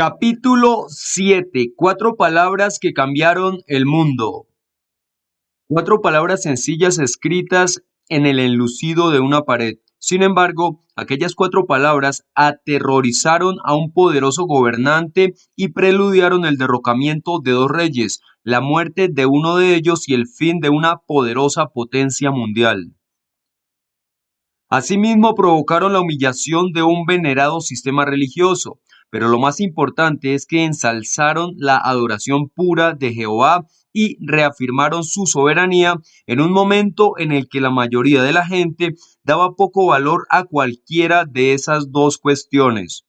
Capítulo 7. Cuatro palabras que cambiaron el mundo. Cuatro palabras sencillas escritas en el enlucido de una pared. Sin embargo, aquellas cuatro palabras aterrorizaron a un poderoso gobernante y preludiaron el derrocamiento de dos reyes, la muerte de uno de ellos y el fin de una poderosa potencia mundial. Asimismo, provocaron la humillación de un venerado sistema religioso, pero lo más importante es que ensalzaron la adoración pura de Jehová y reafirmaron su soberanía en un momento en el que la mayoría de la gente daba poco valor a cualquiera de esas dos cuestiones.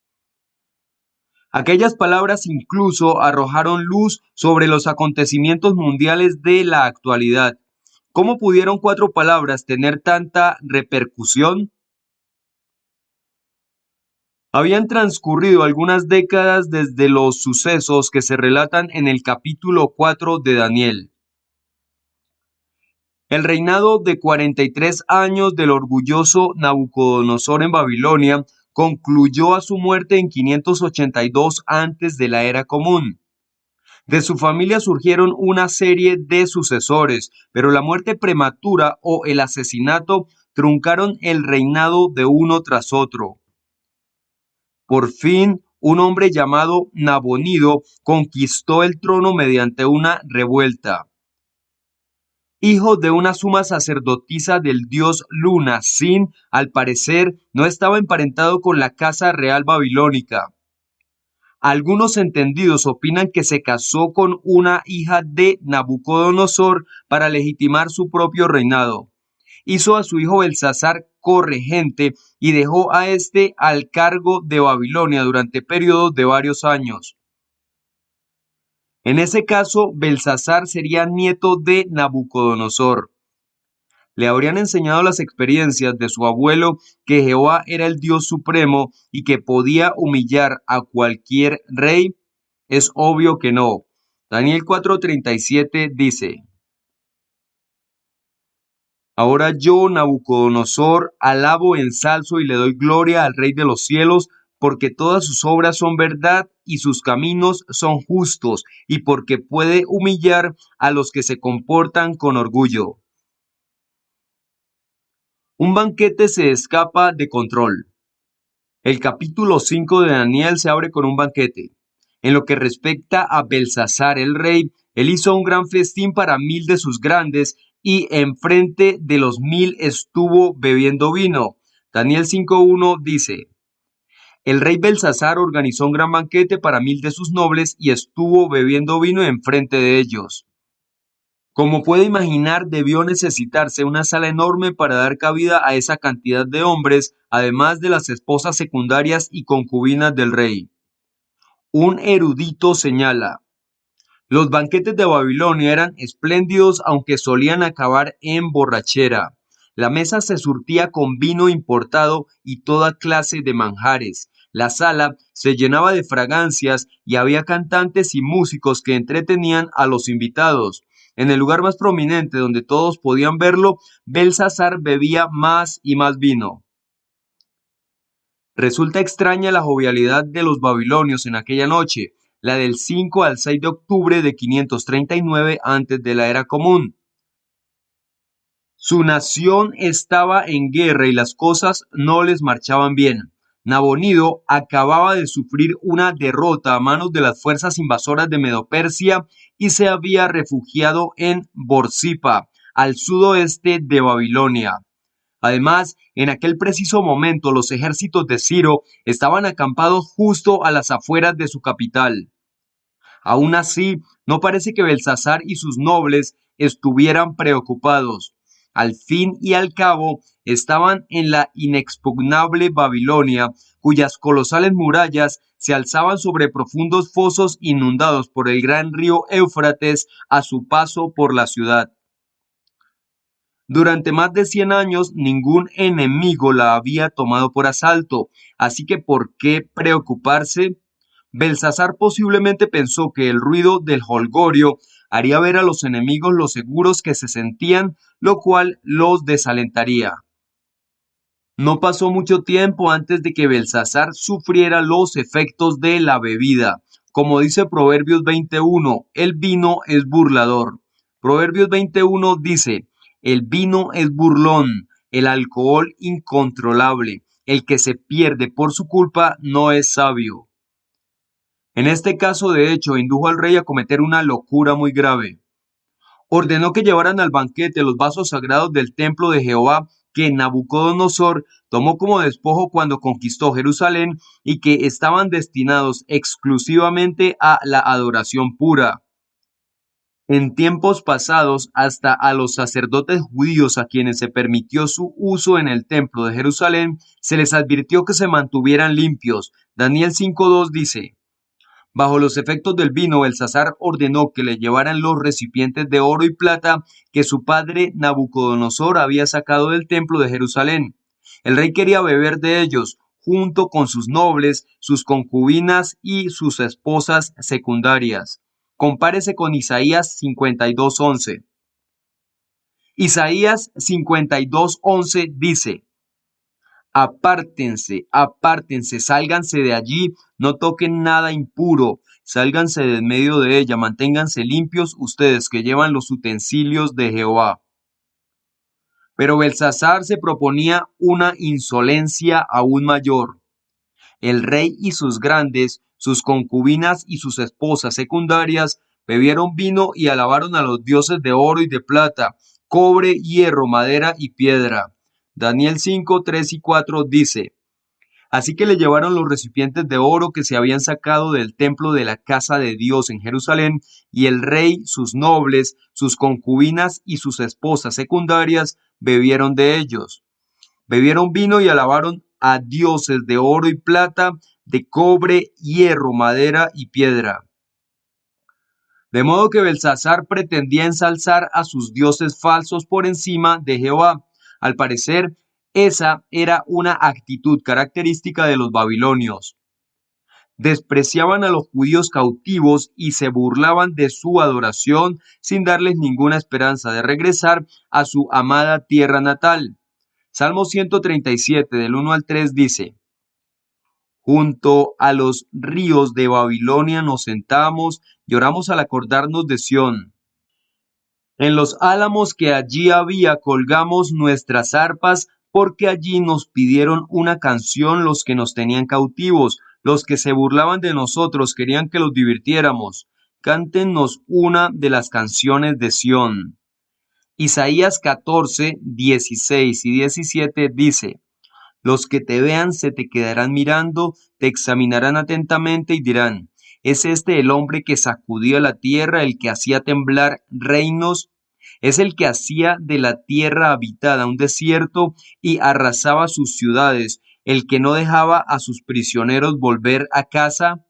Aquellas palabras incluso arrojaron luz sobre los acontecimientos mundiales de la actualidad. ¿Cómo pudieron cuatro palabras tener tanta repercusión? Habían transcurrido algunas décadas desde los sucesos que se relatan en el capítulo 4 de Daniel. El reinado de 43 años del orgulloso Nabucodonosor en Babilonia concluyó a su muerte en 582 antes de la era común. De su familia surgieron una serie de sucesores, pero la muerte prematura o el asesinato truncaron el reinado de uno tras otro. Por fin, un hombre llamado Nabonido conquistó el trono mediante una revuelta. Hijo de una suma sacerdotisa del dios Luna, Sin, al parecer, no estaba emparentado con la casa real babilónica. Algunos entendidos opinan que se casó con una hija de Nabucodonosor para legitimar su propio reinado. Hizo a su hijo Belsasar corregente y dejó a este al cargo de Babilonia durante periodos de varios años. En ese caso, Belsasar sería nieto de Nabucodonosor. Le habrían enseñado las experiencias de su abuelo que Jehová era el Dios supremo y que podía humillar a cualquier rey. Es obvio que no. Daniel 4:37 dice: Ahora yo, Nabucodonosor, alabo, ensalzo y le doy gloria al Rey de los cielos, porque todas sus obras son verdad y sus caminos son justos, y porque puede humillar a los que se comportan con orgullo. Un banquete se escapa de control. El capítulo 5 de Daniel se abre con un banquete. En lo que respecta a Belsasar el rey, él hizo un gran festín para 1000 de sus grandes y enfrente de los 1000 estuvo bebiendo vino. Daniel 5:1 dice: El rey Belsasar organizó un gran banquete para 1000 de sus nobles y estuvo bebiendo vino enfrente de ellos. Como puede imaginar, debió necesitarse una sala enorme para dar cabida a esa cantidad de hombres, además de las esposas secundarias y concubinas del rey. Un erudito señala: los banquetes de Babilonia eran espléndidos, aunque solían acabar en borrachera. La mesa se surtía con vino importado y toda clase de manjares. La sala se llenaba de fragancias y había cantantes y músicos que entretenían a los invitados. En el lugar más prominente, donde todos podían verlo, Belsasar bebía más y más vino. Resulta extraña la jovialidad de los babilonios en aquella noche, la del 5 al 6 de octubre de 539 antes de la era común. Su nación estaba en guerra y las cosas no les marchaban bien. Nabonido acababa de sufrir una derrota a manos de las fuerzas invasoras de Medo-Persia y se había refugiado en Borsipa, al sudoeste de Babilonia. Además, en aquel preciso momento los ejércitos de Ciro estaban acampados justo a las afueras de su capital. Aún así, no parece que Belsasar y sus nobles estuvieran preocupados. Al fin y al cabo, estaban en la inexpugnable Babilonia, cuyas colosales murallas se alzaban sobre profundos fosos inundados por el gran río Éufrates a su paso por la ciudad. Durante más de 100 años, ningún enemigo la había tomado por asalto, así que ¿por qué preocuparse? Belsasar posiblemente pensó que el ruido del jolgorio haría ver a los enemigos lo seguros que se sentían, lo cual los desalentaría. No pasó mucho tiempo antes de que Belsasar sufriera los efectos de la bebida. Como dice Proverbios 21, el vino es burlador. Proverbios 21 dice, el vino es burlón, el alcohol incontrolable. El que se pierde por su culpa no es sabio. En este caso, de hecho, indujo al rey a cometer una locura muy grave. Ordenó que llevaran al banquete los vasos sagrados del templo de Jehová que Nabucodonosor tomó como despojo cuando conquistó Jerusalén y que estaban destinados exclusivamente a la adoración pura. En tiempos pasados, hasta a los sacerdotes judíos a quienes se permitió su uso en el templo de Jerusalén, se les advirtió que se mantuvieran limpios. Daniel 5:2 dice, bajo los efectos del vino, Belsasar ordenó que le llevaran los recipientes de oro y plata que su padre Nabucodonosor había sacado del templo de Jerusalén. El rey quería beber de ellos, junto con sus nobles, sus concubinas y sus esposas secundarias. Compárese con Isaías 52:11. Isaías 52:11 dice, apártense, apártense, sálganse de allí, no toquen nada impuro, sálganse de en medio de ella, manténganse limpios ustedes que llevan los utensilios de Jehová. Pero Belsasar se proponía una insolencia aún mayor. El rey y sus grandes, sus concubinas y sus esposas secundarias bebieron vino y alabaron a los dioses de oro y de plata, cobre, hierro, madera y piedra. Daniel 5, 3 y 4 dice, así que le llevaron los recipientes de oro que se habían sacado del templo de la casa de Dios en Jerusalén, y el rey, sus nobles, sus concubinas y sus esposas secundarias bebieron de ellos. Bebieron vino y alabaron a dioses de oro y plata, de cobre, hierro, madera y piedra. De modo que Belsasar pretendía ensalzar a sus dioses falsos por encima de Jehová. Al parecer, esa era una actitud característica de los babilonios. Despreciaban a los judíos cautivos y se burlaban de su adoración sin darles ninguna esperanza de regresar a su amada tierra natal. Salmo 137, del 1 al 3 dice, junto a los ríos de Babilonia nos sentamos, lloramos al acordarnos de Sión. En los álamos que allí había colgamos nuestras arpas, porque allí nos pidieron una canción los que nos tenían cautivos, los que se burlaban de nosotros querían que los divirtiéramos. Cántennos una de las canciones de Sión. Isaías 14, 16 y 17 dice, los que te vean se te quedarán mirando, te examinarán atentamente y dirán, ¿es este el hombre que sacudía la tierra, el que hacía temblar reinos? ¿Es el que hacía de la tierra habitada un desierto y arrasaba sus ciudades, el que no dejaba a sus prisioneros volver a casa?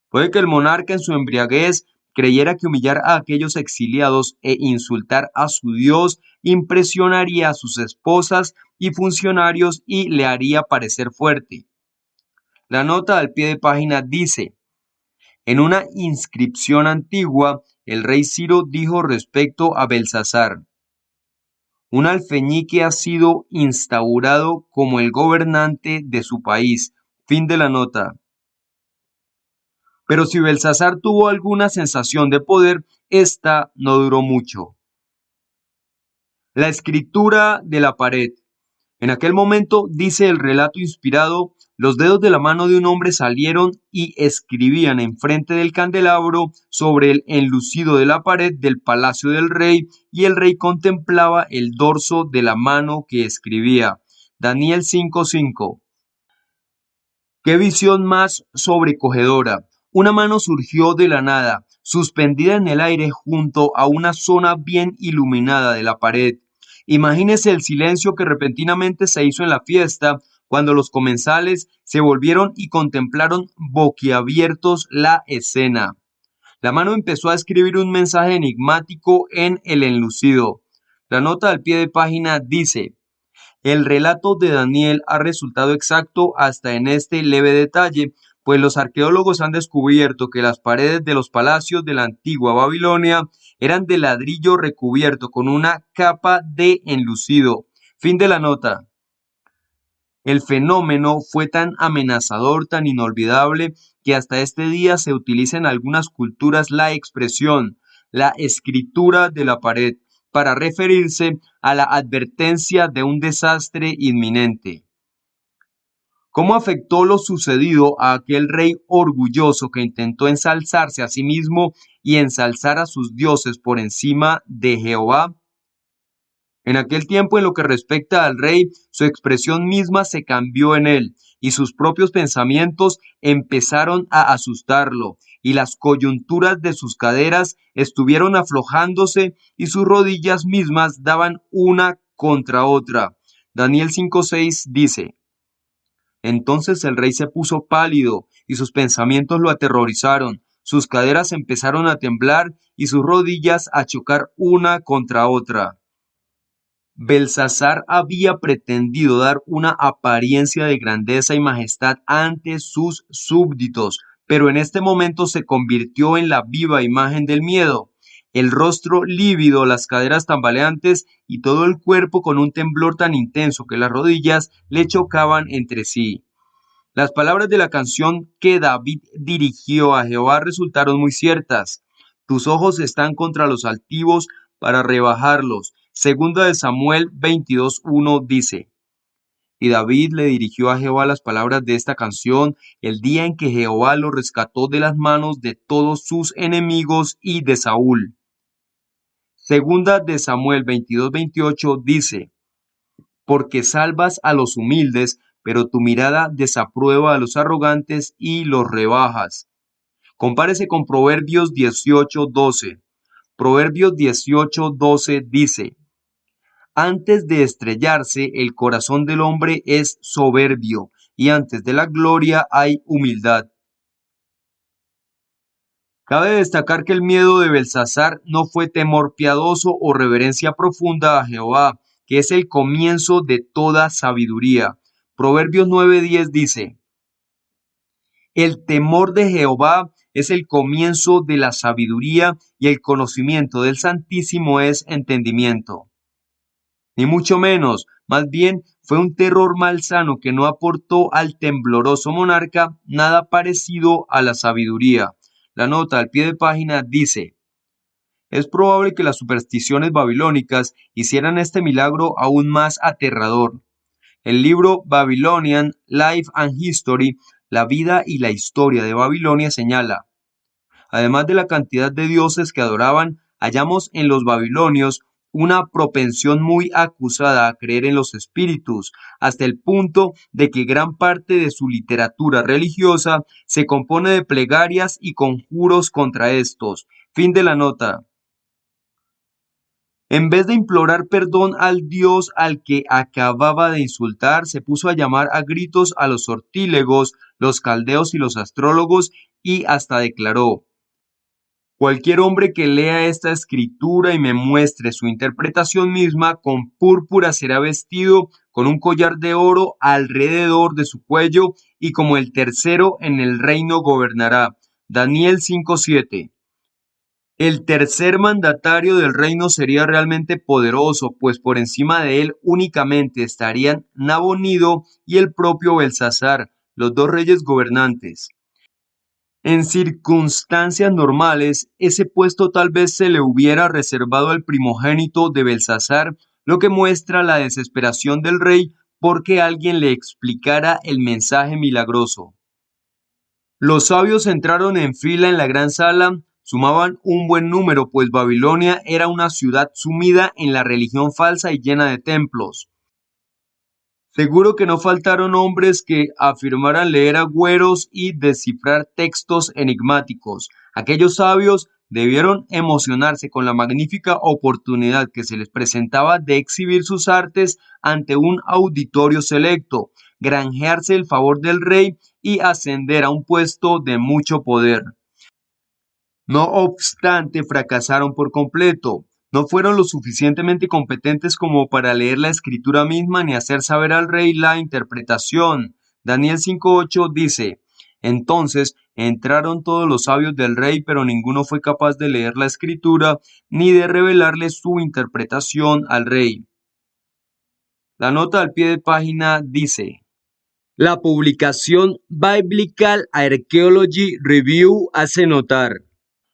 Puede que el monarca en su embriaguez creyera que humillar a aquellos exiliados e insultar a su Dios impresionaría a sus esposas y funcionarios y le haría parecer fuerte. La nota al pie de página dice, en una inscripción antigua, el rey Ciro dijo respecto a Belsasar, un alfeñique ha sido instaurado como el gobernante de su país. Fin de la nota. Pero si Belsasar tuvo alguna sensación de poder, esta no duró mucho. La escritura de la pared. En aquel momento, dice el relato inspirado, los dedos de la mano de un hombre salieron y escribían enfrente del candelabro sobre el enlucido de la pared del palacio del rey, y el rey contemplaba el dorso de la mano que escribía. Daniel 5:5. ¡Qué visión más sobrecogedora! Una mano surgió de la nada, suspendida en el aire junto a una zona bien iluminada de la pared. Imagínese el silencio que repentinamente se hizo en la fiesta cuando los comensales se volvieron y contemplaron boquiabiertos la escena. La mano empezó a escribir un mensaje enigmático en el enlucido. La nota al pie de página dice: el relato de Daniel ha resultado exacto hasta en este leve detalle, pues los arqueólogos han descubierto que las paredes de los palacios de la antigua Babilonia eran de ladrillo recubierto con una capa de enlucido. Fin de la nota. El fenómeno fue tan amenazador, tan inolvidable, que hasta este día se utiliza en algunas culturas la expresión, la escritura de la pared, para referirse a la advertencia de un desastre inminente. ¿Cómo afectó lo sucedido a aquel rey orgulloso que intentó ensalzarse a sí mismo y ensalzar a sus dioses por encima de Jehová? En aquel tiempo, en lo que respecta al rey, su expresión misma se cambió en él, y sus propios pensamientos empezaron a asustarlo, y las coyunturas de sus caderas estuvieron aflojándose, y sus rodillas mismas daban una contra otra. Daniel 5:6 dice: Entonces el rey se puso pálido, y sus pensamientos lo aterrorizaron. Sus caderas empezaron a temblar, y sus rodillas a chocar una contra otra. Belsasar había pretendido dar una apariencia de grandeza y majestad ante sus súbditos, pero en este momento se convirtió en la viva imagen del miedo. El rostro lívido, las caderas tambaleantes y todo el cuerpo con un temblor tan intenso que las rodillas le chocaban entre sí. Las palabras de la canción que David dirigió a Jehová resultaron muy ciertas. Tus ojos están contra los altivos para rebajarlos. Segunda de Samuel 22:1 dice: Y David le dirigió a Jehová las palabras de esta canción el día en que Jehová lo rescató de las manos de todos sus enemigos y de Saúl. Segunda de Samuel 22:28 dice: Porque salvas a los humildes, pero tu mirada desaprueba a los arrogantes y los rebajas. Compárese con Proverbios 18:12. Proverbios 18:12 dice: Antes de estrellarse, el corazón del hombre es soberbio, y antes de la gloria hay humildad. Cabe destacar que el miedo de Belsasar no fue temor piadoso o reverencia profunda a Jehová, que es el comienzo de toda sabiduría. Proverbios 9:10 dice: El temor de Jehová es el comienzo de la sabiduría, y el conocimiento del Santísimo es entendimiento. Ni mucho menos, más bien fue un terror malsano que no aportó al tembloroso monarca nada parecido a la sabiduría. La nota al pie de página dice: es probable que las supersticiones babilónicas hicieran este milagro aún más aterrador. El libro Babylonian Life and History, la vida y la historia de Babilonia, señala: además de la cantidad de dioses que adoraban, hallamos en los babilonios una propensión muy acusada a creer en los espíritus, hasta el punto de que gran parte de su literatura religiosa se compone de plegarias y conjuros contra estos. Fin de la nota. En vez de implorar perdón al dios al que acababa de insultar, se puso a llamar a gritos a los sortílegos, los caldeos y los astrólogos, y hasta declaró: cualquier hombre que lea esta escritura y me muestre su interpretación misma, con púrpura será vestido, con un collar de oro alrededor de su cuello, y como el tercero en el reino gobernará. Daniel 5:7. El tercer mandatario del reino sería realmente poderoso, pues por encima de él únicamente estarían Nabonido y el propio Belsasar, los dos reyes gobernantes. En circunstancias normales, ese puesto tal vez se le hubiera reservado al primogénito de Belsasar, lo que muestra la desesperación del rey porque alguien le explicara el mensaje milagroso. Los sabios entraron en fila en la gran sala, sumaban un buen número, pues Babilonia era una ciudad sumida en la religión falsa y llena de templos. Seguro que no faltaron hombres que afirmaran leer agüeros y descifrar textos enigmáticos. Aquellos sabios debieron emocionarse con la magnífica oportunidad que se les presentaba de exhibir sus artes ante un auditorio selecto, granjearse el favor del rey y ascender a un puesto de mucho poder. No obstante, fracasaron por completo. No fueron lo suficientemente competentes como para leer la escritura misma ni hacer saber al rey la interpretación. Daniel 5:8 dice: entonces entraron todos los sabios del rey, pero ninguno fue capaz de leer la escritura ni de revelarle su interpretación al rey. La nota al pie de página dice: La publicación Biblical Archaeology Review hace notar: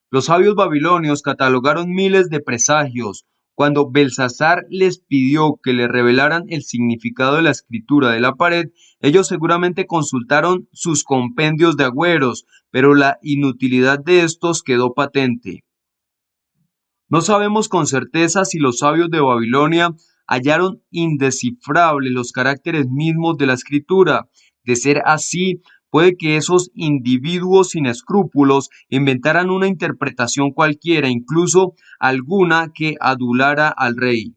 los sabios babilonios catalogaron miles de presagios. Cuando Belsasar les pidió que le revelaran el significado de la escritura de la pared, ellos seguramente consultaron sus compendios de agüeros, pero la inutilidad de estos quedó patente. No sabemos con certeza si los sabios de Babilonia hallaron indescifrables los caracteres mismos de la escritura. De ser así, puede que esos individuos sin escrúpulos inventaran una interpretación cualquiera, incluso alguna que adulara al rey.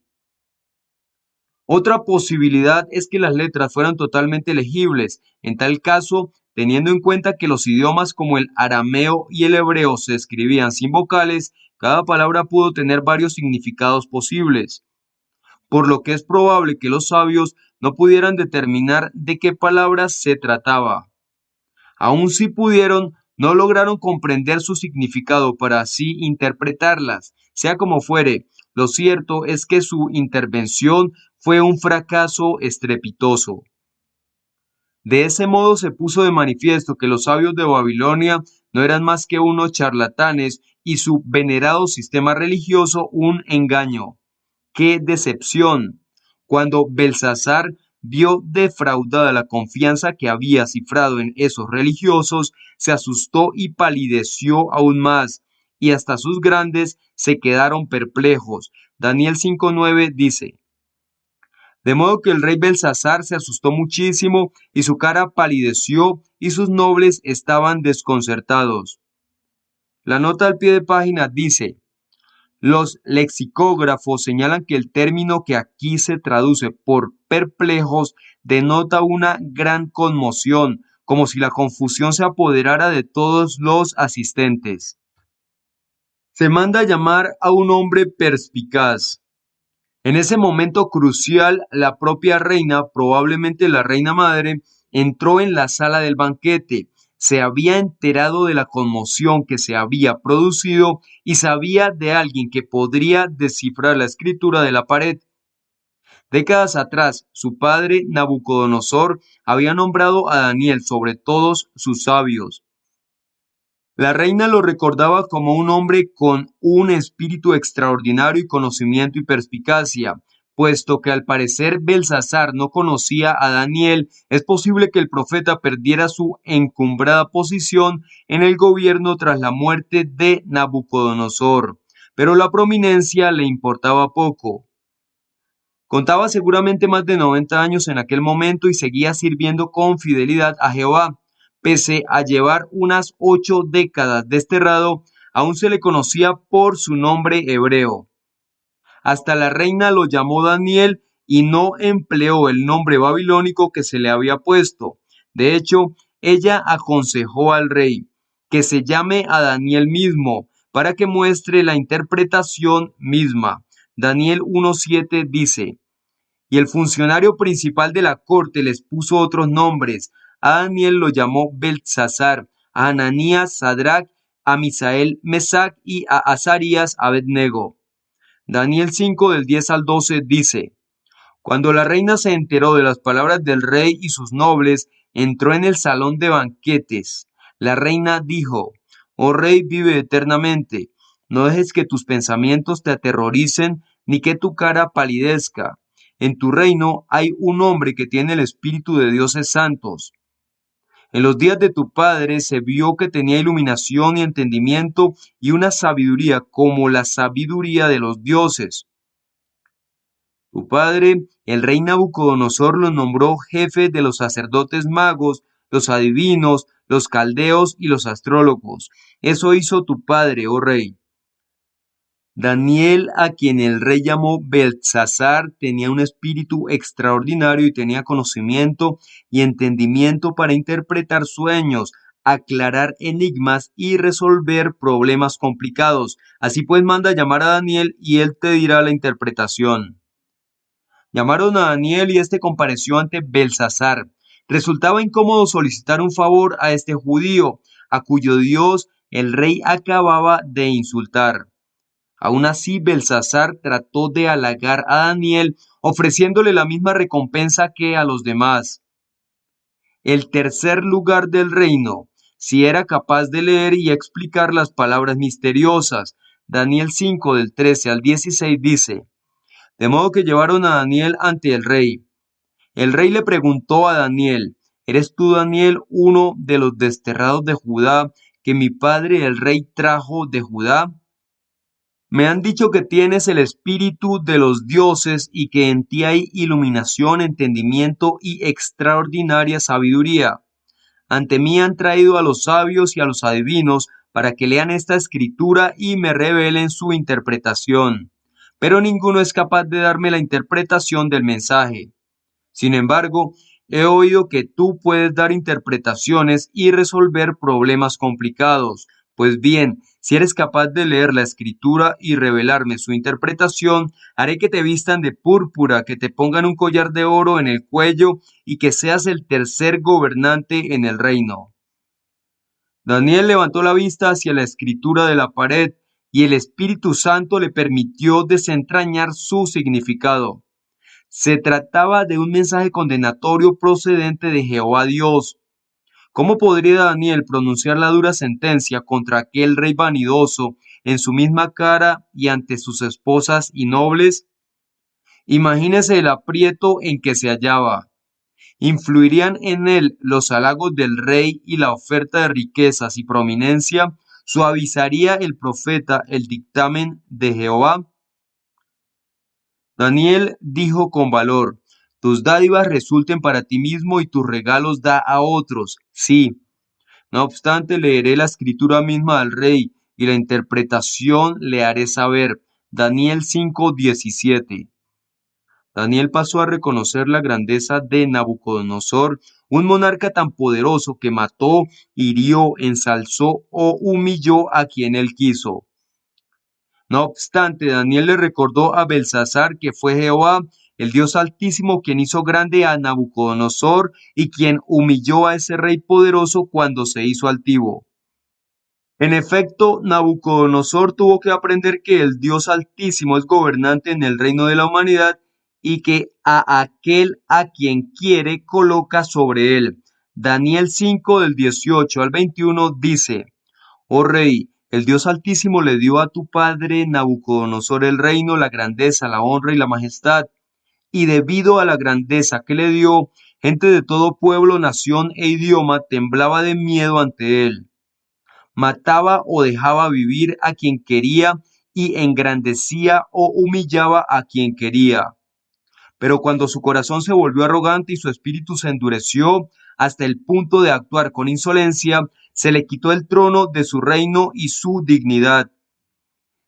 Otra posibilidad es que las letras fueran totalmente legibles. En tal caso, teniendo en cuenta que los idiomas como el arameo y el hebreo se escribían sin vocales, cada palabra pudo tener varios significados posibles, por lo que es probable que los sabios no pudieran determinar de qué palabras se trataba. Aun si pudieron, no lograron comprender su significado para así interpretarlas. Sea como fuere, lo cierto es que su intervención fue un fracaso estrepitoso. De ese modo se puso de manifiesto que los sabios de Babilonia no eran más que unos charlatanes y su venerado sistema religioso un engaño. ¡Qué decepción! Cuando Belsasar vio defraudada la confianza que había cifrado en esos religiosos, se asustó y palideció aún más, y hasta sus grandes se quedaron perplejos. Daniel 5:9 dice: de modo que el rey Belsasar se asustó muchísimo y su cara palideció y sus nobles estaban desconcertados. La nota al pie de página dice: los lexicógrafos señalan que el término que aquí se traduce por perplejos denota una gran conmoción, como si la confusión se apoderara de todos los asistentes. Se manda a llamar a un hombre perspicaz. En ese momento crucial, la propia reina, probablemente la reina madre, entró en la sala del banquete. Se había enterado de la conmoción que se había producido y sabía de alguien que podría descifrar la escritura de la pared. Décadas atrás, su padre Nabucodonosor había nombrado a Daniel sobre todos sus sabios. La reina lo recordaba como un hombre con un espíritu extraordinario y conocimiento y perspicacia. Puesto que al parecer Belsasar no conocía a Daniel, es posible que el profeta perdiera su encumbrada posición en el gobierno tras la muerte de Nabucodonosor, pero la prominencia le importaba poco. Contaba seguramente más de 90 años en aquel momento y seguía sirviendo con fidelidad a Jehová. Pese a llevar unas 8 décadas desterrado, aún se le conocía por su nombre hebreo. Hasta la reina lo llamó Daniel y no empleó el nombre babilónico que se le había puesto. De hecho, ella aconsejó al rey que se llame a Daniel mismo para que muestre la interpretación misma. Daniel 1:7 dice: y el funcionario principal de la corte les puso otros nombres. A Daniel lo llamó Beltsasar, a Ananías Sadrach, a Misael Mesac y a Azarías Abednego. Daniel 5 del 10 al 12 dice: cuando la reina se enteró de las palabras del rey y sus nobles, entró en el salón de banquetes. La reina dijo: oh rey, vive eternamente. No dejes que tus pensamientos te aterroricen, ni que tu cara palidezca. En tu reino hay un hombre que tiene el espíritu de dioses santos. En los días de tu padre se vio que tenía iluminación y entendimiento y una sabiduría como la sabiduría de los dioses. Tu padre, el rey Nabucodonosor, los nombró jefes de los sacerdotes magos, los adivinos, los caldeos y los astrólogos. Eso hizo tu padre, oh rey. Daniel, a quien el rey llamó Beltsasar, tenía un espíritu extraordinario y tenía conocimiento y entendimiento para interpretar sueños, aclarar enigmas y resolver problemas complicados. Así pues, manda llamar a Daniel y él te dirá la interpretación. Llamaron a Daniel y este compareció ante Belsasar. Resultaba incómodo solicitar un favor a este judío, a cuyo Dios el rey acababa de insultar. Aún así, Belsasar trató de halagar a Daniel, ofreciéndole la misma recompensa que a los demás. el tercer lugar del reino, si era capaz de leer y explicar las palabras misteriosas. Daniel 5 del 13 al 16 dice, de modo que llevaron a Daniel ante el rey. El rey le preguntó a Daniel, ¿eres tú, Daniel, uno de los desterrados de Judá que mi padre el rey trajo de Judá? Me han dicho que tienes el espíritu de los dioses y que en ti hay iluminación, entendimiento y extraordinaria sabiduría. Ante mí han traído a los sabios y a los adivinos para que lean esta escritura y me revelen su interpretación. Pero ninguno es capaz de darme la interpretación del mensaje. Sin embargo, he oído que tú puedes dar interpretaciones y resolver problemas complicados. Pues bien, si eres capaz de leer la escritura y revelarme su interpretación, haré que te vistan de púrpura, que te pongan un collar de oro en el cuello y que seas el tercer gobernante en el reino. Daniel levantó la vista hacia la escritura de la pared y el Espíritu Santo le permitió desentrañar su significado. Se trataba de un mensaje condenatorio procedente de Jehová Dios. ¿Cómo podría Daniel pronunciar la dura sentencia contra aquel rey vanidoso en su misma cara y ante sus esposas y nobles? Imagínese el aprieto en que se hallaba. ¿Influirían en él los halagos del rey y la oferta de riquezas y prominencia? ¿Suavizaría el profeta el dictamen de Jehová? Daniel dijo con valor, tus dádivas resulten para ti mismo y tus regalos da a otros. Sí, no obstante leeré la escritura misma al rey y la interpretación le haré saber. Daniel 5:17. Daniel pasó a reconocer la grandeza de Nabucodonosor, un monarca tan poderoso que mató, hirió, ensalzó o humilló a quien él quiso. No obstante, Daniel le recordó a Belsasar que fue Jehová, el Dios Altísimo, quien hizo grande a Nabucodonosor y quien humilló a ese rey poderoso cuando se hizo altivo. En efecto, Nabucodonosor tuvo que aprender que el Dios Altísimo es gobernante en el reino de la humanidad y que a aquel a quien quiere coloca sobre él. Daniel 5 del 18 al 21 dice, oh rey, el Dios Altísimo le dio a tu padre Nabucodonosor el reino, la grandeza, la honra y la majestad. Y debido a la grandeza que le dio, gente de todo pueblo, nación e idioma temblaba de miedo ante él. Mataba o dejaba vivir a quien quería y engrandecía o humillaba a quien quería. Pero cuando su corazón se volvió arrogante y su espíritu se endureció hasta el punto de actuar con insolencia, se le quitó el trono de su reino y su dignidad.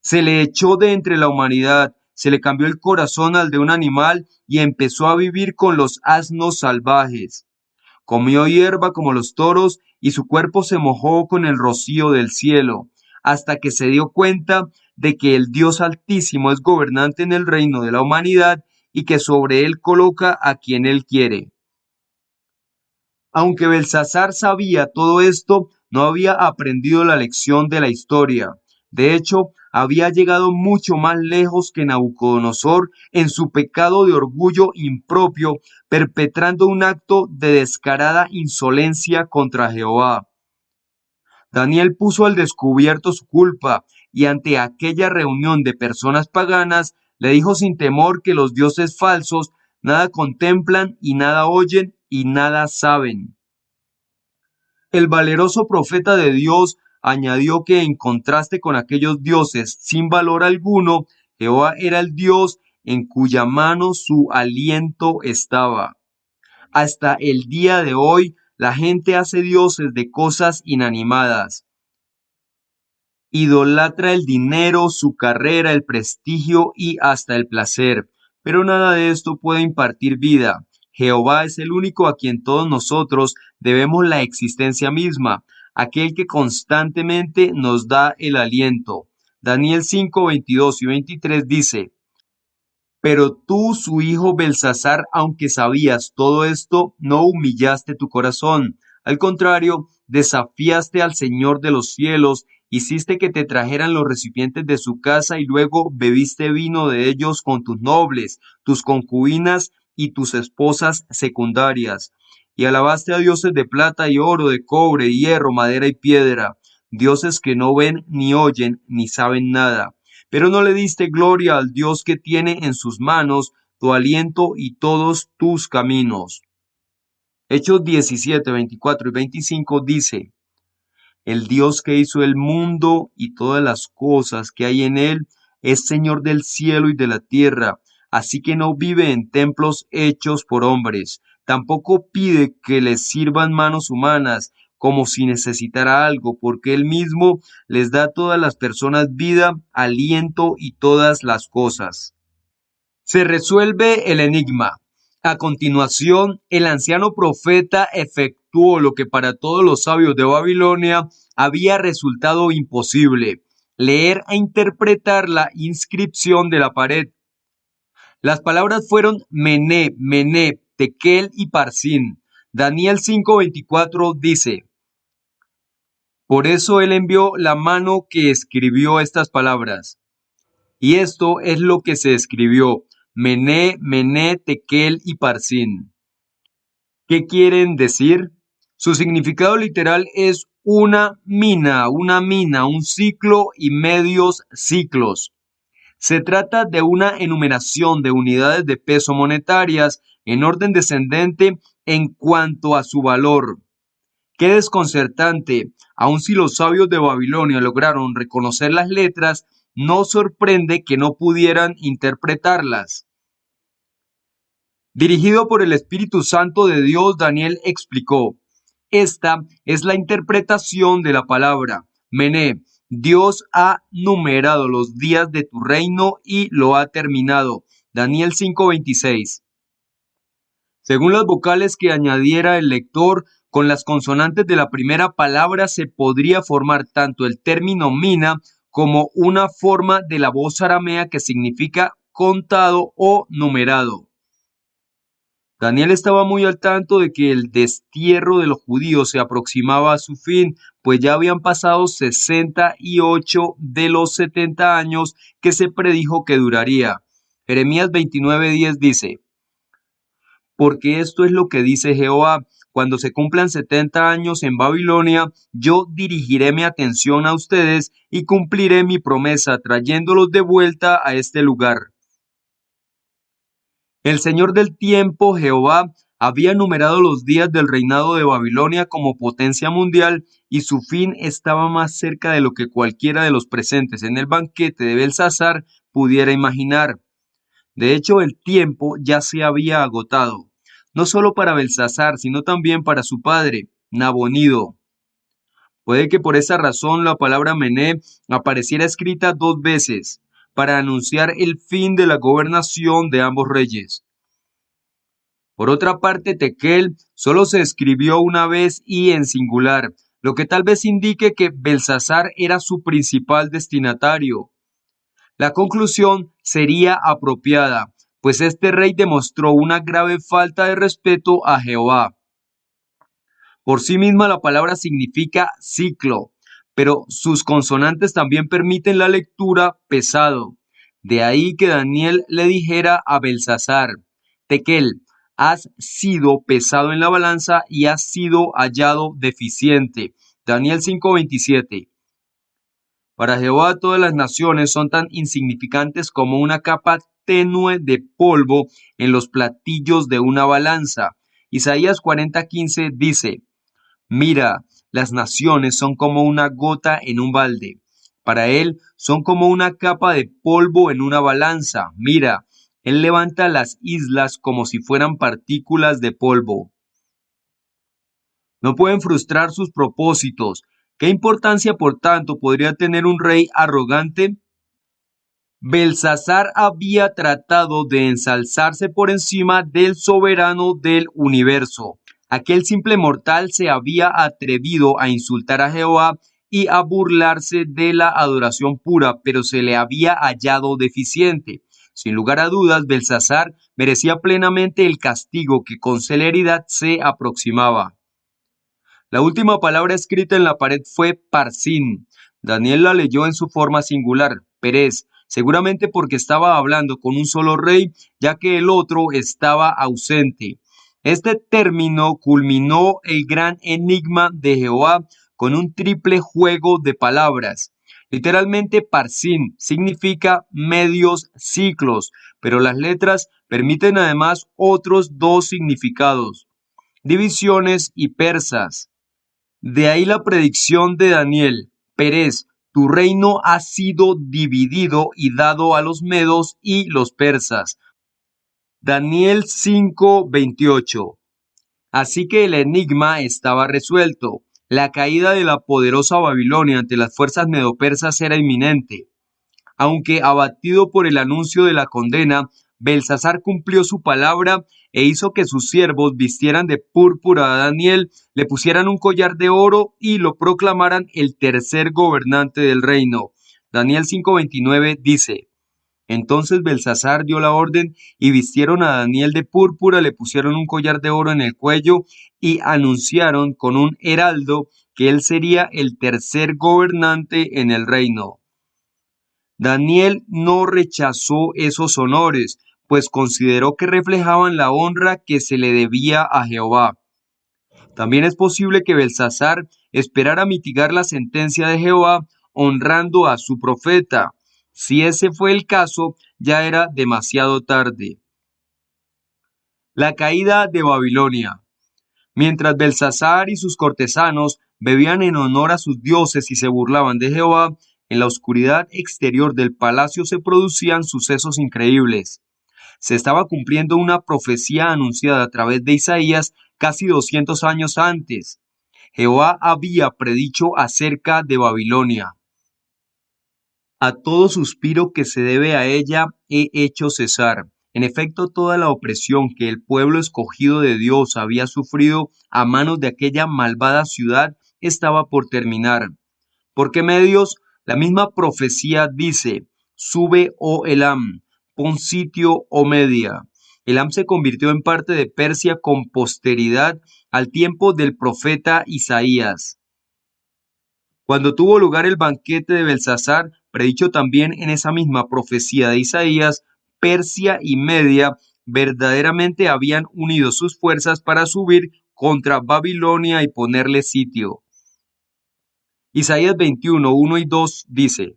Se le echó de entre la humanidad, se le cambió el corazón al de un animal y empezó a vivir con los asnos salvajes. Comió hierba como los toros y su cuerpo se mojó con el rocío del cielo, hasta que se dio cuenta de que el Dios Altísimo es gobernante en el reino de la humanidad y que sobre él coloca a quien él quiere. Aunque Belsasar sabía todo esto, no había aprendido la lección de la historia. De hecho, había llegado mucho más lejos que Nabucodonosor en su pecado de orgullo impropio, perpetrando un acto de descarada insolencia contra Jehová. Daniel puso al descubierto su culpa y ante aquella reunión de personas paganas le dijo sin temor que los dioses falsos nada contemplan y nada oyen y nada saben. El valeroso profeta de Dios añadió que en contraste con aquellos dioses sin valor alguno, Jehová era el Dios en cuya mano su aliento estaba. Hasta el día de hoy, la gente hace dioses de cosas inanimadas. Idolatra el dinero, su carrera, el prestigio y hasta el placer. Pero nada de esto puede impartir vida. Jehová es el único a quien todos nosotros debemos la existencia misma, aquel que constantemente nos da el aliento. Daniel 5, 22 y 23 dice, pero tú, su hijo Belsasar, aunque sabías todo esto, no humillaste tu corazón. Al contrario, desafiaste al Señor de los cielos, hiciste que te trajeran los recipientes de su casa y luego bebiste vino de ellos con tus nobles, tus concubinas y tus esposas secundarias. y alabaste a dioses de plata y oro, de cobre, hierro, madera y piedra, dioses que no ven ni oyen ni saben nada. Pero no le diste gloria al Dios que tiene en sus manos tu aliento y todos tus caminos. Hechos 17, 24 y 25 dice: el Dios que hizo el mundo y todas las cosas que hay en él es Señor del cielo y de la tierra, así que no vive en templos hechos por hombres, tampoco pide que les sirvan manos humanas, como si necesitara algo, porque él mismo les da a todas las personas vida, aliento y todas las cosas. Se resuelve el enigma. A continuación, el anciano profeta efectuó lo que para todos los sabios de Babilonia había resultado imposible: leer e interpretar la inscripción de la pared. Las palabras fueron Mené, Mené, Tekel y Parsin. Daniel 5:24 dice: por eso él envió la mano que escribió estas palabras. Y esto es lo que se escribió: Mené, Mené, Tekel y Parsin. ¿Qué quieren decir? Su significado literal es una mina, un ciclo y medios ciclos. Se trata de una enumeración de unidades de peso monetarias en orden descendente en cuanto a su valor. Qué desconcertante. Aun si los sabios de Babilonia lograron reconocer las letras, no sorprende que no pudieran interpretarlas. Dirigido por el Espíritu Santo de Dios, Daniel explicó: esta es la interpretación de la palabra. Mené, Dios ha numerado los días de tu reino y lo ha terminado. Daniel 5:26. Según las vocales que añadiera el lector, con las consonantes de la primera palabra se podría formar tanto el término mina como una forma de la voz aramea que significa contado o numerado. Daniel estaba muy al tanto de que el destierro de los judíos se aproximaba a su fin, pues ya habían pasado 68 de los 70 años que se predijo que duraría. Jeremías 29:10 dice: porque esto es lo que dice Jehová: cuando se cumplan 70 años en Babilonia, yo dirigiré mi atención a ustedes y cumpliré mi promesa, trayéndolos de vuelta a este lugar. El Señor del tiempo, Jehová, había numerado los días del reinado de Babilonia como potencia mundial, y su fin estaba más cerca de lo que cualquiera de los presentes en el banquete de Belsasar pudiera imaginar. De hecho, el tiempo ya se había agotado, no solo para Belsasar, sino también para su padre, Nabonido. Puede que por esa razón la palabra Mené apareciera escrita 2 veces, para anunciar el fin de la gobernación de ambos reyes. Por otra parte, Tekel solo se escribió una vez y en singular, lo que tal vez indique que Belsasar era su principal destinatario. La conclusión sería apropiada, pues este rey demostró una grave falta de respeto a Jehová. Por sí misma la palabra significa ciclo, pero sus consonantes también permiten la lectura pesado. De ahí que Daniel le dijera a Belsasar: Tekel, has sido pesado en la balanza y has sido hallado deficiente. Daniel 5:27. Para Jehová todas las naciones son tan insignificantes como una capa tenue de polvo en los platillos de una balanza. Isaías 40:15 dice: mira, las naciones son como una gota en un balde. Para él son como una capa de polvo en una balanza. Mira, él levanta las islas como si fueran partículas de polvo. No pueden frustrar sus propósitos. ¿Qué importancia, por tanto, podría tener un rey arrogante? Belsasar había tratado de ensalzarse por encima del soberano del universo. Aquel simple mortal se había atrevido a insultar a Jehová y a burlarse de la adoración pura, pero se le había hallado deficiente. Sin lugar a dudas, Belsasar merecía plenamente el castigo que con celeridad se aproximaba. La última palabra escrita en la pared fue Parsin. Daniel la leyó en su forma singular, Pérez, seguramente porque estaba hablando con un solo rey, ya que el otro estaba ausente. Este término culminó el gran enigma de Jehová con un triple juego de palabras. Literalmente, parsin significa medios ciclos, pero las letras permiten además otros dos significados, divisiones y persas. De ahí la predicción de Daniel: Pérez, tu reino ha sido dividido y dado a los medos y los persas. Daniel 5:28. Así que el enigma estaba resuelto. La caída de la poderosa Babilonia ante las fuerzas medopersas era inminente. Aunque abatido por el anuncio de la condena, Belsasar cumplió su palabra e hizo que sus siervos vistieran de púrpura a Daniel, le pusieran un collar de oro y lo proclamaran el tercer gobernante del reino. Daniel 5:29 dice: Entonces Belsasar dio la orden y vistieron a Daniel de púrpura, le pusieron un collar de oro en el cuello y anunciaron con un heraldo que él sería el tercer gobernante en el reino. Daniel no rechazó esos honores, pues consideró que reflejaban la honra que se le debía a Jehová. También es posible que Belsasar esperara mitigar la sentencia de Jehová honrando a su profeta. Si ese fue el caso, ya era demasiado tarde. La caída de Babilonia. Mientras Belsasar y sus cortesanos bebían en honor a sus dioses y se burlaban de Jehová, en la oscuridad exterior del palacio se producían sucesos increíbles. Se estaba cumpliendo una profecía anunciada a través de Isaías casi 200 años antes. Jehová había predicho acerca de Babilonia. A todo suspiro que se debe a ella he hecho cesar. En efecto, toda la opresión que el pueblo escogido de Dios había sufrido a manos de aquella malvada ciudad estaba por terminar. ¿Por qué medios? La misma profecía dice: sube, oh Elam, pon sitio, oh Media. Elam se convirtió en parte de Persia con posteridad al tiempo del profeta Isaías. Cuando tuvo lugar el banquete de Belsasar, predicho también en esa misma profecía de Isaías, Persia y Media verdaderamente habían unido sus fuerzas para subir contra Babilonia y ponerle sitio. Isaías 21, 1 y 2 dice: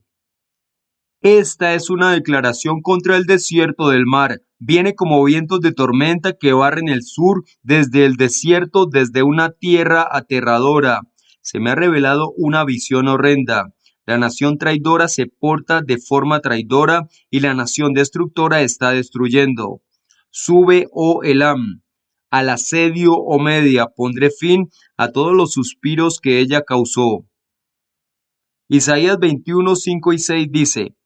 Esta es una declaración contra el desierto del mar. Viene como vientos de tormenta que barren el sur desde el desierto, desde una tierra aterradora. Se me ha revelado una visión horrenda. La nación traidora se porta de forma traidora y la nación destructora está destruyendo. Sube, oh Elam, al asedio, oh Media, pondré fin a todos los suspiros que ella causó. Isaías 21, 5 y 6 dice: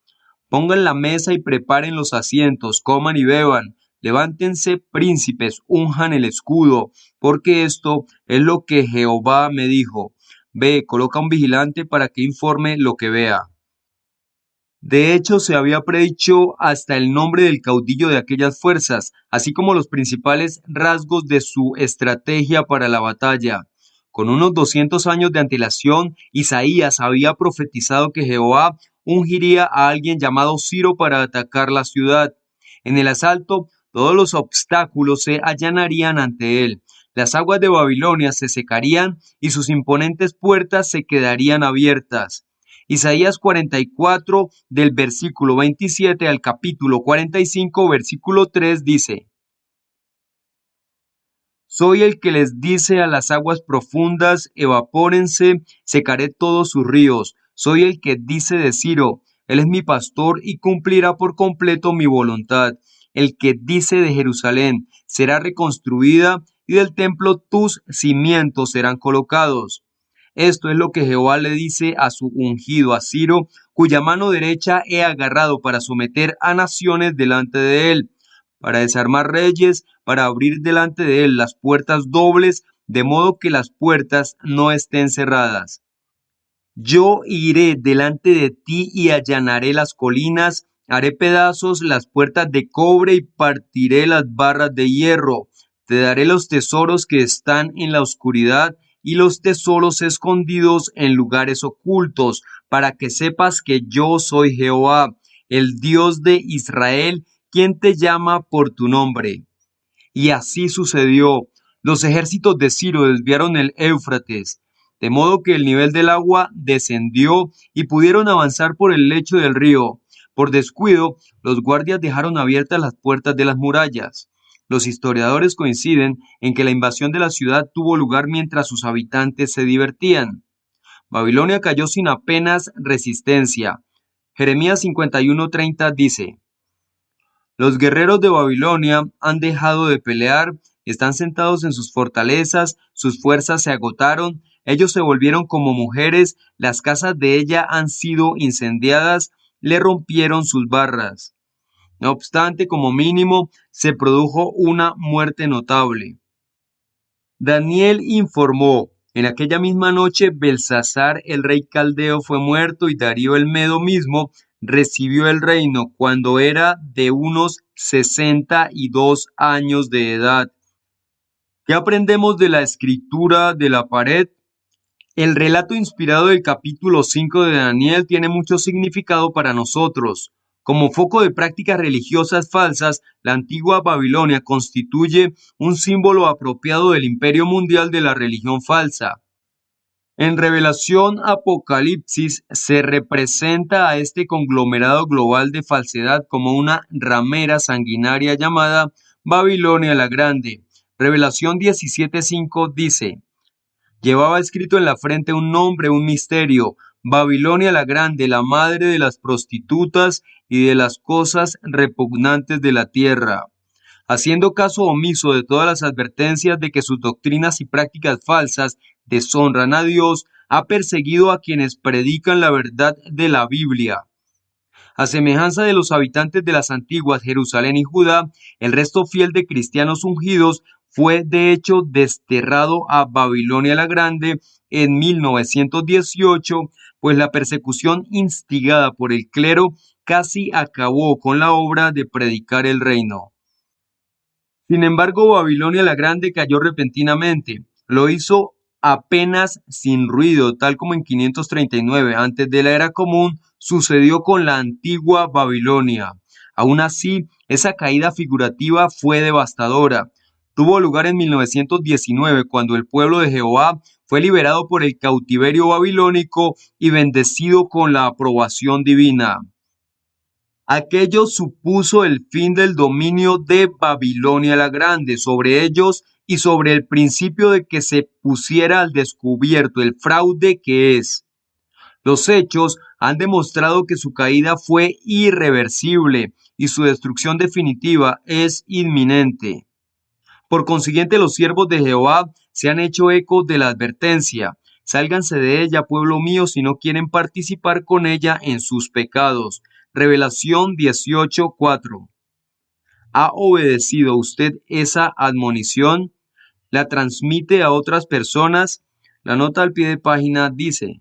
Pongan la mesa y preparen los asientos, coman y beban, levántense príncipes, unjan el escudo, porque esto es lo que Jehová me dijo. Ve, coloca un vigilante para que informe lo que vea. De hecho, se había predicho hasta el nombre del caudillo de aquellas fuerzas, así como los principales rasgos de su estrategia para la batalla. Con unos 200 años de antelación, Isaías había profetizado que Jehová ungiría a alguien llamado Ciro para atacar la ciudad. En el asalto, todos los obstáculos se allanarían ante él. Las aguas de Babilonia se secarían y sus imponentes puertas se quedarían abiertas. Isaías 44, del versículo 27 al capítulo 45, versículo 3 dice: Soy el que les dice a las aguas profundas, evapórense, secaré todos sus ríos. Soy el que dice de Ciro, él es mi pastor y cumplirá por completo mi voluntad. El que dice de Jerusalén, será reconstruida, y del templo tus cimientos serán colocados. Esto es lo que Jehová le dice a su ungido, a Ciro, cuya mano derecha he agarrado para someter a naciones delante de él, para desarmar reyes, para abrir delante de él las puertas dobles, de modo que las puertas no estén cerradas. Yo iré delante de ti y allanaré las colinas, haré pedazos las puertas de cobre y partiré las barras de hierro. Te daré los tesoros que están en la oscuridad y los tesoros escondidos en lugares ocultos, para que sepas que yo soy Jehová, el Dios de Israel, quien te llama por tu nombre. Y así sucedió. Los ejércitos de Ciro desviaron el Éufrates, de modo que el nivel del agua descendió y pudieron avanzar por el lecho del río. Por descuido, los guardias dejaron abiertas las puertas de las murallas. Los historiadores coinciden en que la invasión de la ciudad tuvo lugar mientras sus habitantes se divertían. Babilonia cayó sin apenas resistencia. Jeremías 51:30 dice: Los guerreros de Babilonia han dejado de pelear, están sentados en sus fortalezas, sus fuerzas se agotaron, ellos se volvieron como mujeres, las casas de ella han sido incendiadas, le rompieron sus barras. No obstante, como mínimo, se produjo una muerte notable. Daniel informó: en aquella misma noche Belsasar el rey caldeo fue muerto y Darío el medo mismo recibió el reino cuando era de unos 62 años de edad. ¿Qué aprendemos de la escritura de la pared? El relato inspirado del capítulo 5 de Daniel tiene mucho significado para nosotros. Como foco de prácticas religiosas falsas, la antigua Babilonia constituye un símbolo apropiado del imperio mundial de la religión falsa. En Revelación Apocalipsis se representa a este conglomerado global de falsedad como una ramera sanguinaria llamada Babilonia la Grande. Revelación 17:5 dice: Llevaba escrito en la frente un nombre, un misterio: Babilonia la Grande, la madre de las prostitutas y de las cosas repugnantes de la tierra. Haciendo caso omiso de todas las advertencias de que sus doctrinas y prácticas falsas deshonran a Dios, ha perseguido a quienes predican la verdad de la Biblia. A semejanza de los habitantes de las antiguas Jerusalén y Judá, el resto fiel de cristianos ungidos fue de hecho desterrado a Babilonia la Grande en 1918, pues la persecución instigada por el clero casi acabó con la obra de predicar el reino. Sin embargo, Babilonia la Grande cayó repentinamente. Lo hizo apenas sin ruido, tal como en 539 antes de la era común sucedió con la antigua Babilonia. Aún así, esa caída figurativa fue devastadora. Tuvo lugar en 1919, cuando el pueblo de Jehová fue liberado por el cautiverio babilónico y bendecido con la aprobación divina. Aquello supuso el fin del dominio de Babilonia la Grande sobre ellos y sobre el principio de que se pusiera al descubierto el fraude que es. Los hechos han demostrado que su caída fue irreversible y su destrucción definitiva es inminente. Por consiguiente, los siervos de Jehová se han hecho eco de la advertencia: sálganse de ella, pueblo mío, si no quieren participar con ella en sus pecados. Revelación 18:4. ¿Ha obedecido usted esa admonición? ¿La transmite a otras personas? La nota al pie de página dice: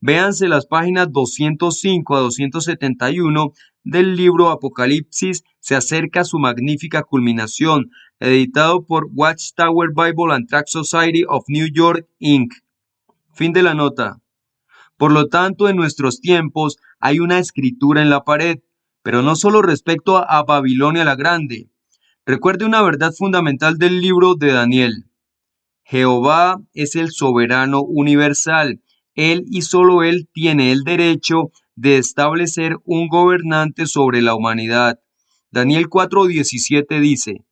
véanse las páginas 205 a 271 del libro Apocalipsis, se acerca a su magnífica culminación, editado por Watchtower Bible and Tract Society of New York, Inc. Fin de la nota. Por lo tanto, en nuestros tiempos hay una escritura en la pared, pero no solo respecto a Babilonia la Grande. Recuerde una verdad fundamental del libro de Daniel: Jehová es el soberano universal. Él y solo Él tiene el derecho de establecer un gobernante sobre la humanidad. Daniel 4:17 dice: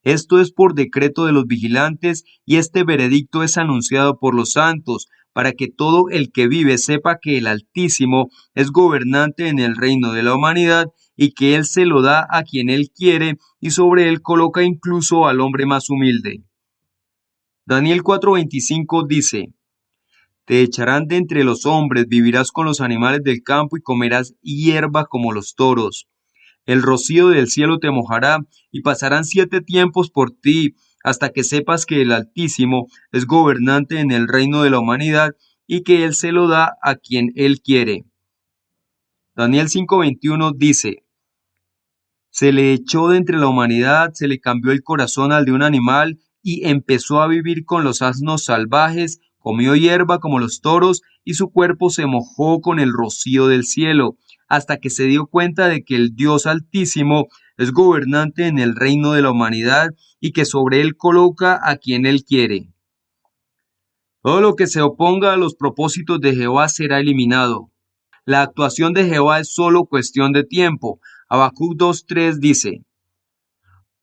esto es por decreto de los vigilantes y este veredicto es anunciado por los santos, para que todo el que vive sepa que el Altísimo es gobernante en el reino de la humanidad y que Él se lo da a quien Él quiere y sobre Él coloca incluso al hombre más humilde. Daniel 4:25 dice: te echarán de entre los hombres, vivirás con los animales del campo y comerás hierba como los toros. El rocío del cielo te mojará y pasarán 7 tiempos por ti, hasta que sepas que el Altísimo es gobernante en el reino de la humanidad y que Él se lo da a quien Él quiere. Daniel 5:21 dice: se le echó de entre la humanidad, se le cambió el corazón al de un animal y empezó a vivir con los asnos salvajes, comió hierba como los toros y su cuerpo se mojó con el rocío del cielo, hasta que se dio cuenta de que el Dios Altísimo es gobernante en el reino de la humanidad y que sobre él coloca a quien él quiere. Todo lo que se oponga a los propósitos de Jehová será eliminado. La actuación de Jehová es solo cuestión de tiempo. Habacuc 2:3 dice: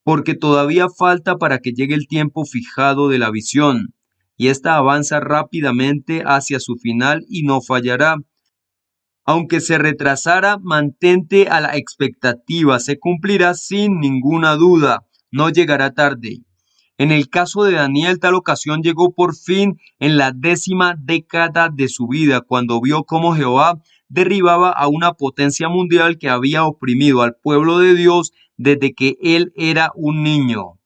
porque todavía falta para que llegue el tiempo fijado de la visión, y ésta avanza rápidamente hacia su final y no fallará. Aunque se retrasara, mantente a la expectativa, se cumplirá sin ninguna duda, no llegará tarde. En el caso de Daniel, tal ocasión llegó por fin en la 10ª década de su vida, cuando vio cómo Jehová derribaba a una potencia mundial que había oprimido al pueblo de Dios desde que él era un niño.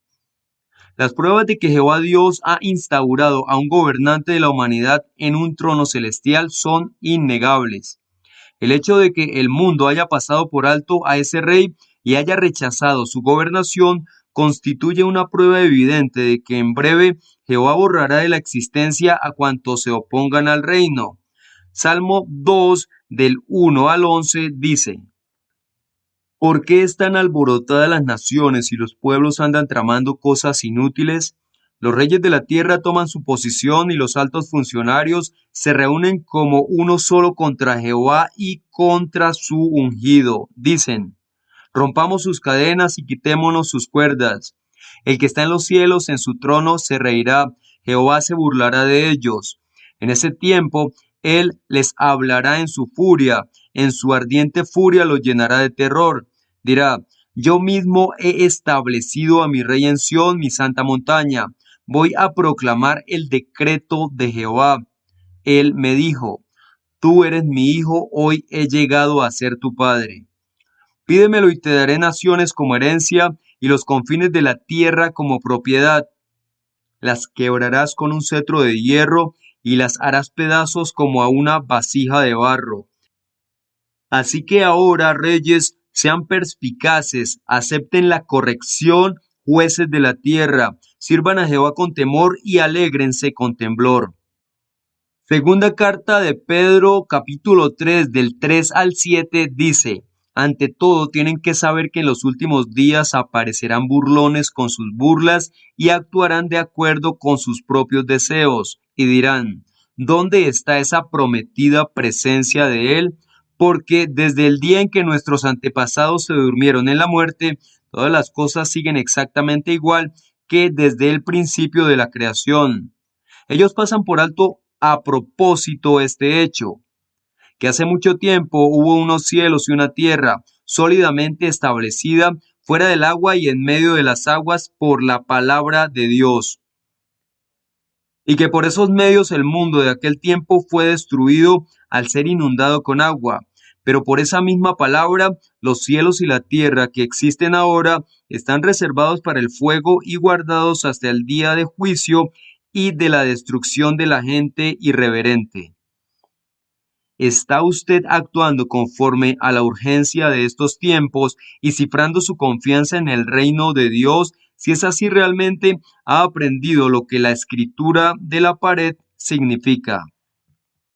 Las pruebas de que Jehová Dios ha instaurado a un gobernante de la humanidad en un trono celestial son innegables. El hecho de que el mundo haya pasado por alto a ese rey y haya rechazado su gobernación constituye una prueba evidente de que en breve Jehová borrará de la existencia a cuantos se opongan al reino. Salmo 2 del 1 al 11 dice: ¿por qué están alborotadas las naciones y los pueblos andan tramando cosas inútiles? Los reyes de la tierra toman su posición y los altos funcionarios se reúnen como uno solo contra Jehová y contra su ungido. Dicen: rompamos sus cadenas y quitémonos sus cuerdas. El que está en los cielos en su trono se reirá, Jehová se burlará de ellos. En ese tiempo él les hablará en su furia, en su ardiente furia los llenará de terror. Dirá: yo mismo he establecido a mi rey en Sión, mi santa montaña. Voy a proclamar el decreto de Jehová. Él me dijo: tú eres mi hijo, hoy he llegado a ser tu padre. Pídemelo y te daré naciones como herencia y los confines de la tierra como propiedad. Las quebrarás con un cetro de hierro y las harás pedazos como a una vasija de barro. Así que ahora, reyes, sean perspicaces, acepten la corrección, jueces de la tierra, sirvan a Jehová con temor y alégrense con temblor. Segunda carta de Pedro, capítulo 3, del 3 al 7, dice: ante todo tienen que saber que en los últimos días aparecerán burlones con sus burlas y actuarán de acuerdo con sus propios deseos, y dirán: ¿dónde está esa prometida presencia de él? Porque desde el día en que nuestros antepasados se durmieron en la muerte, todas las cosas siguen exactamente igual que desde el principio de la creación. Ellos pasan por alto a propósito este hecho, que hace mucho tiempo hubo unos cielos y una tierra sólidamente establecida fuera del agua y en medio de las aguas por la palabra de Dios, y que por esos medios el mundo de aquel tiempo fue destruido al ser inundado con agua. Pero por esa misma palabra, los cielos y la tierra que existen ahora están reservados para el fuego y guardados hasta el día de juicio y de la destrucción de la gente irreverente. ¿Está usted actuando conforme a la urgencia de estos tiempos y cifrando su confianza en el reino de Dios? Si es así, realmente ha aprendido lo que la escritura de la pared significa.